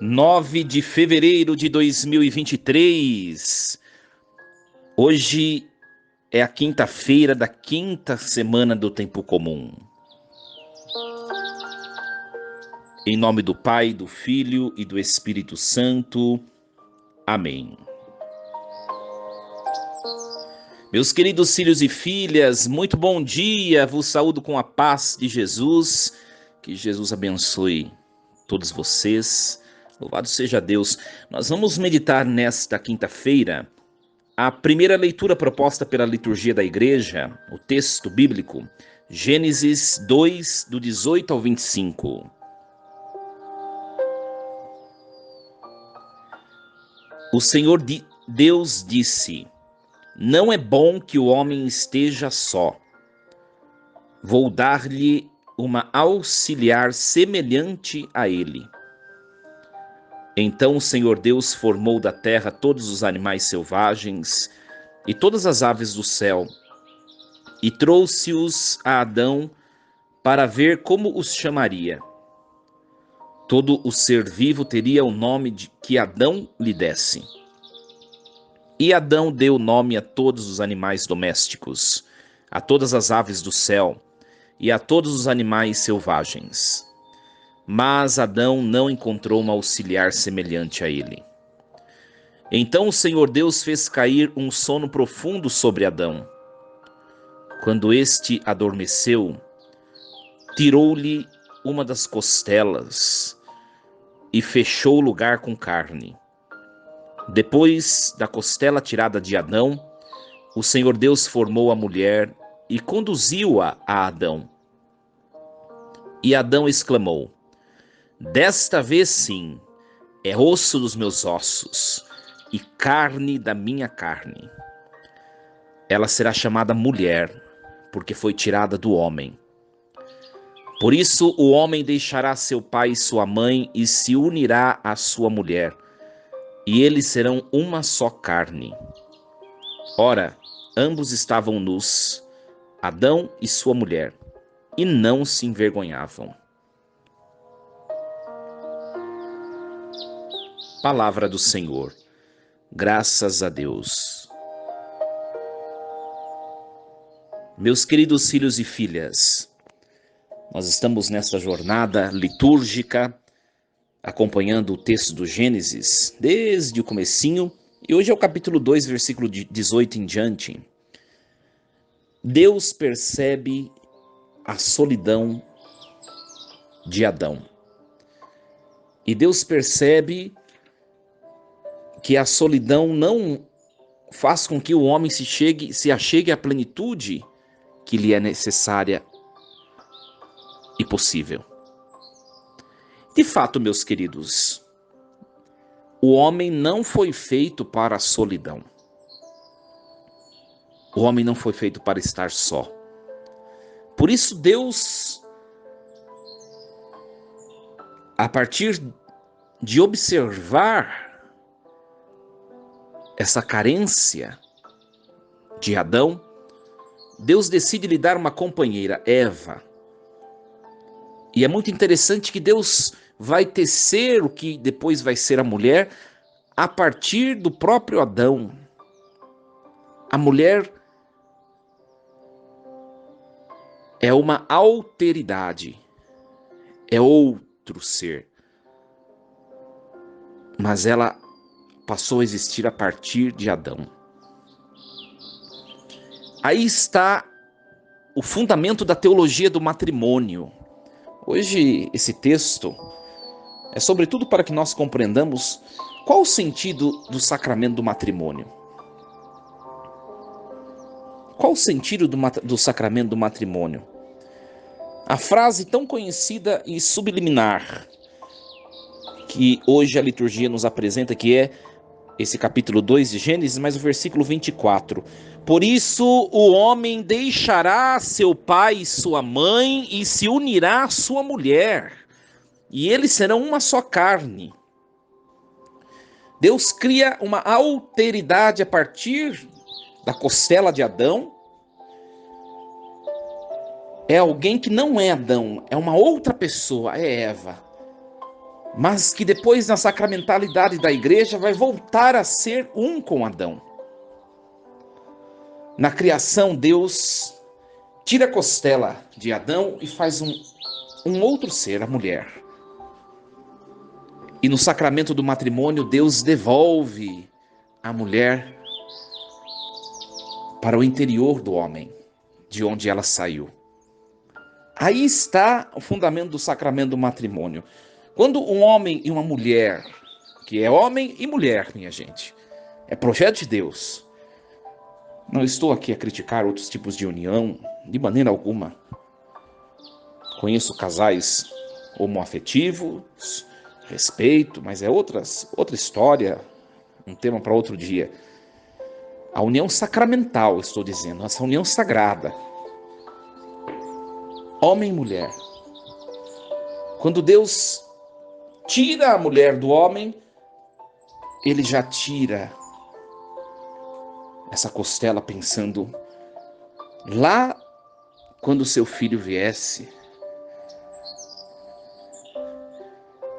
9 de fevereiro de 2023. Hoje é a quinta-feira da quinta semana do tempo comum. Em nome do Pai, do Filho e do Espírito Santo. Amém. Meus queridos filhos e filhas, muito bom dia. Vos saúdo com a paz de Jesus. Que Jesus abençoe todos vocês. Louvado seja Deus. Nós vamos meditar nesta quinta-feira a primeira leitura proposta pela liturgia da igreja, o texto bíblico, Gênesis 2, do 18 ao 25. O Senhor Deus disse: não é bom que o homem esteja só. Vou dar-lhe uma auxiliar semelhante a ele. Então o Senhor Deus formou da terra todos os animais selvagens e todas as aves do céu, e trouxe-os a Adão para ver como os chamaria. Todo o ser vivo teria o nome que Adão lhe desse. E Adão deu nome a todos os animais domésticos, a todas as aves do céu e a todos os animais selvagens. Mas Adão não encontrou uma auxiliar semelhante a ele. Então o Senhor Deus fez cair um sono profundo sobre Adão. Quando este adormeceu, tirou-lhe uma das costelas e fechou o lugar com carne. Depois da costela tirada de Adão, o Senhor Deus formou a mulher e conduziu-a a Adão. E Adão exclamou: desta vez sim, é osso dos meus ossos e carne da minha carne. Ela será chamada mulher, porque foi tirada do homem. Por isso o homem deixará seu pai e sua mãe e se unirá à sua mulher, e eles serão uma só carne. Ora, ambos estavam nus, Adão e sua mulher, e não se envergonhavam. Palavra do Senhor. Graças a Deus. Meus queridos filhos e filhas, nós estamos nesta jornada litúrgica, acompanhando o texto do Gênesis, desde o comecinho, e hoje é o capítulo 2, versículo 18 em diante. Deus percebe a solidão de Adão. E Deus percebe que a solidão não faz com que o homem se achegue à plenitude que lhe é necessária e possível. De fato, meus queridos, o homem não foi feito para a solidão. O homem não foi feito para estar só. Por isso, Deus, a partir de observar essa carência de Adão, Deus decide lhe dar uma companheira, Eva. E é muito interessante que Deus vai tecer o que depois vai ser a mulher a partir do próprio Adão. A mulher é uma alteridade, é outro ser. Mas ela passou a existir a partir de Adão. Aí está o fundamento da teologia do matrimônio. Hoje esse texto é sobretudo para que nós compreendamos qual o sentido do sacramento do matrimônio. Qual o sentido do sacramento do matrimônio? A frase tão conhecida e subliminar que hoje a liturgia nos apresenta, que é esse capítulo 2 de Gênesis, mas o versículo 24. Por isso o homem deixará seu pai e sua mãe e se unirá à sua mulher, e eles serão uma só carne. Deus cria uma alteridade a partir da costela de Adão. É alguém que não é Adão, é uma outra pessoa, é Eva. mas que depois, na sacramentalidade da igreja, vai voltar a ser um com Adão. Na criação, Deus tira a costela de Adão e faz um outro ser, a mulher. E no sacramento do matrimônio, Deus devolve a mulher para o interior do homem, de onde ela saiu. Aí está o fundamento do sacramento do matrimônio. Quando um homem e uma mulher, que é homem e mulher, minha gente, é projeto de Deus. Não estou aqui a criticar outros tipos de união, de maneira alguma. Conheço casais homoafetivos, respeito, mas é outra história, um tema para outro dia. A união sacramental, estou dizendo, essa união sagrada. Homem e mulher. Quando Deus tira a mulher do homem, ele já tira essa costela pensando lá quando seu filho viesse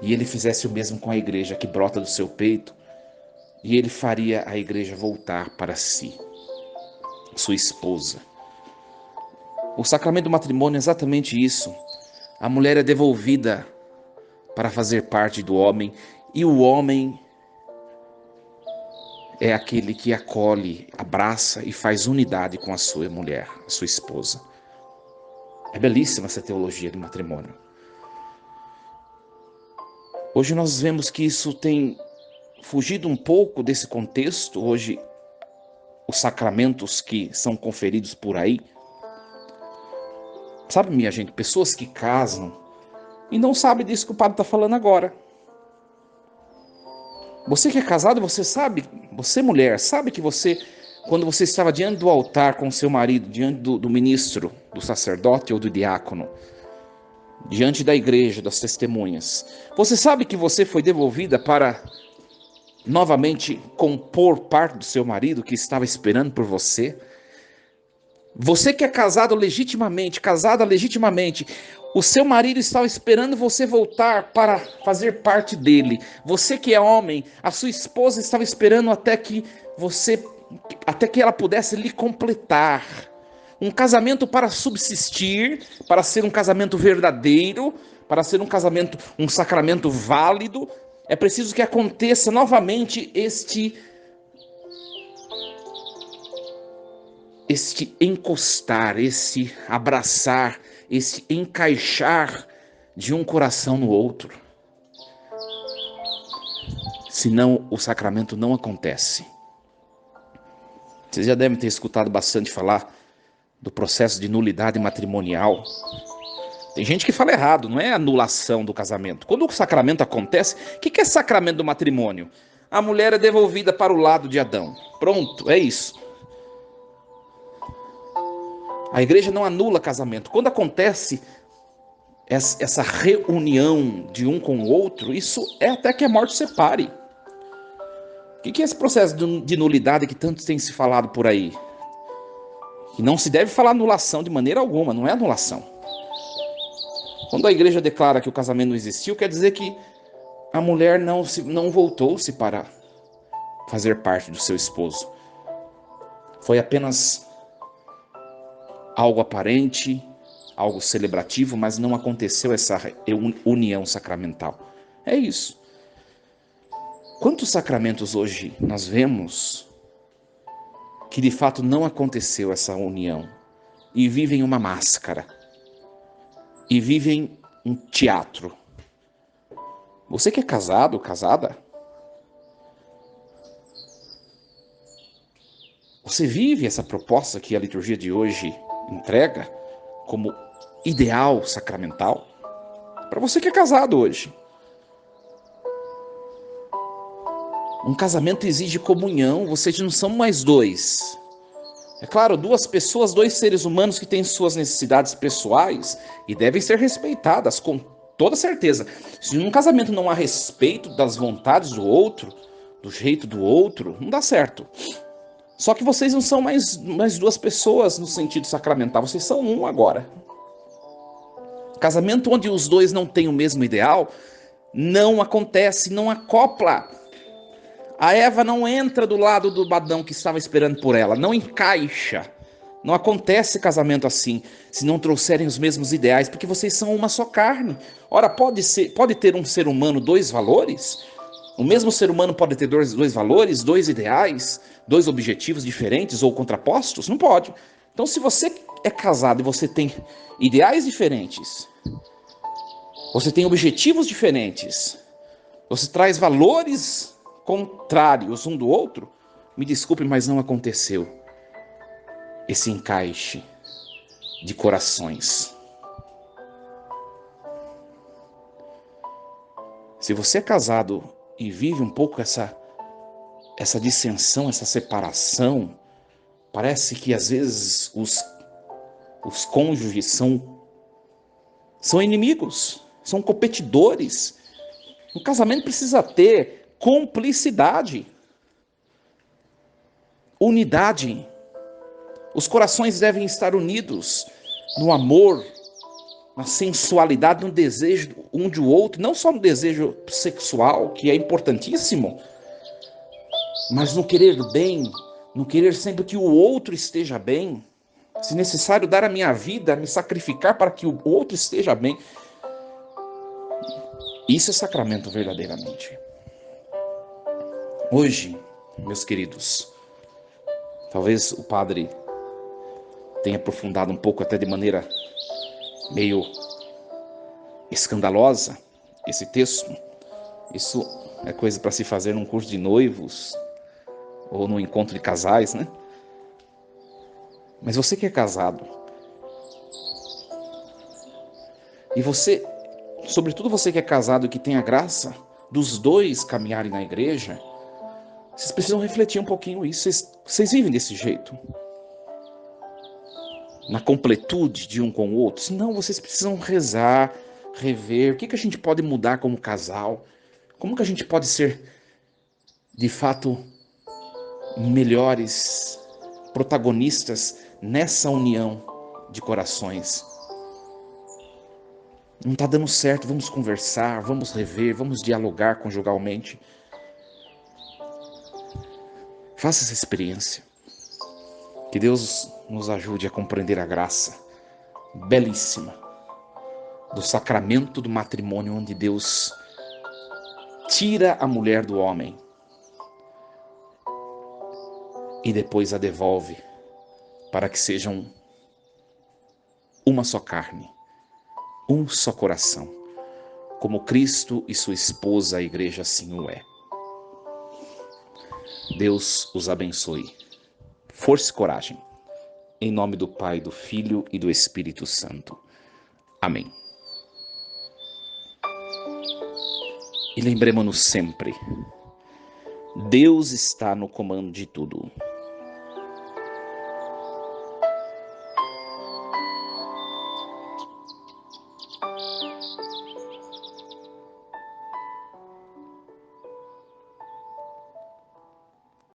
e ele fizesse o mesmo com a igreja que brota do seu peito, e ele faria a igreja voltar para si, sua esposa. O sacramento do matrimônio é exatamente isso. A mulher é devolvida para fazer parte do homem, e o homem é aquele que acolhe, abraça e faz unidade com a sua mulher, a sua esposa. É belíssima essa teologia do matrimônio. Hoje nós vemos que isso tem fugido um pouco desse contexto. Hoje, os sacramentos que são conferidos por aí, sabe, minha gente, pessoas que casam e não sabem disso que o padre está falando agora. Você que é casado, você sabe, você mulher, sabe que você, quando você estava diante do altar com seu marido, diante do ministro, do sacerdote ou do diácono, diante da igreja, das testemunhas, você sabe que você foi devolvida para novamente compor parte do seu marido que estava esperando por você? Você que é casado legitimamente, casada legitimamente, o seu marido estava esperando você voltar para fazer parte dele. Você que é homem, a sua esposa estava esperando até que ela pudesse lhe completar. Um casamento para subsistir, para ser um casamento verdadeiro, para ser um sacramento válido, é preciso que aconteça novamente este encostar, esse abraçar, esse encaixar de um coração no outro. Senão o sacramento não acontece. Vocês já devem ter escutado bastante falar do processo de nulidade matrimonial. Tem gente que fala errado, não é anulação do casamento. Quando o sacramento acontece, o que é sacramento do matrimônio? A mulher é devolvida para o lado de Adão. Pronto, é isso. A igreja não anula casamento. Quando acontece essa reunião de um com o outro, isso é até que a morte separe. O que é esse processo de nulidade que tanto tem se falado por aí? Que não se deve falar anulação de maneira alguma, não é anulação. Quando a igreja declara que o casamento não existiu, quer dizer que a mulher não voltou-se para fazer parte do seu esposo. Foi apenas algo aparente, algo celebrativo, mas não aconteceu essa união sacramental. É isso. Quantos sacramentos hoje nós vemos que de fato não aconteceu essa união e vivem uma máscara e vivem um teatro? Você que é casado, casada, você vive essa proposta que a liturgia de hoje entrega como ideal sacramental? Para você que é casado hoje, um casamento exige comunhão, vocês não são mais dois. É claro, duas pessoas, dois seres humanos que têm suas necessidades pessoais e devem ser respeitadas com toda certeza. Se num casamento não há respeito das vontades do outro, do jeito do outro, não dá certo. Só que vocês não são mais duas pessoas no sentido sacramental, vocês são um agora. Casamento onde os dois não têm o mesmo ideal Não acontece, não acopla. A Eva não entra do lado do Adão que estava esperando por ela, não encaixa. Não acontece casamento assim, se não trouxerem os mesmos ideais, porque vocês são uma só carne. Ora, pode ter um ser humano dois valores? O mesmo ser humano pode ter dois valores, dois ideais, dois objetivos diferentes ou contrapostos? Não pode. Então, se você é casado e você tem ideais diferentes, você tem objetivos diferentes, você traz valores contrários um do outro, me desculpe, mas não aconteceu esse encaixe de corações. Se você é casado e vive um pouco essa dissensão, essa separação, parece que às vezes os cônjuges são inimigos, são competidores. O casamento precisa ter cumplicidade, unidade. Os corações devem estar unidos no amor, na sensualidade, no desejo um de outro, não só no desejo sexual, que é importantíssimo, mas no querer bem, no querer sempre que o outro esteja bem. Se necessário, dar a minha vida, me sacrificar para que o outro esteja bem. Isso é sacramento verdadeiramente. Hoje, meus queridos, talvez o padre tenha aprofundado um pouco, até de maneira meio escandalosa, esse texto. Isso é coisa para se fazer num curso de noivos ou num encontro de casais, né? Mas você que é casado, e você, sobretudo você que é casado e que tem a graça dos dois caminharem na igreja, vocês precisam refletir um pouquinho isso. Vocês vivem desse jeito? Na completude de um com o outro? Senão vocês precisam rezar, rever. O que a gente pode mudar como casal? Como que a gente pode ser, de fato, melhores protagonistas nessa união de corações? Não está dando certo, vamos conversar, vamos rever, vamos dialogar conjugalmente. Faça essa experiência. Que Deus nos ajude a compreender a graça belíssima do sacramento do matrimônio, onde Deus tira a mulher do homem e depois a devolve para que sejam uma só carne, um só coração, como Cristo e sua esposa, a igreja, assim o é. Deus os abençoe. Força e coragem. Em nome do Pai, do Filho e do Espírito Santo. Amém. E lembremos-nos sempre, Deus está no comando de tudo.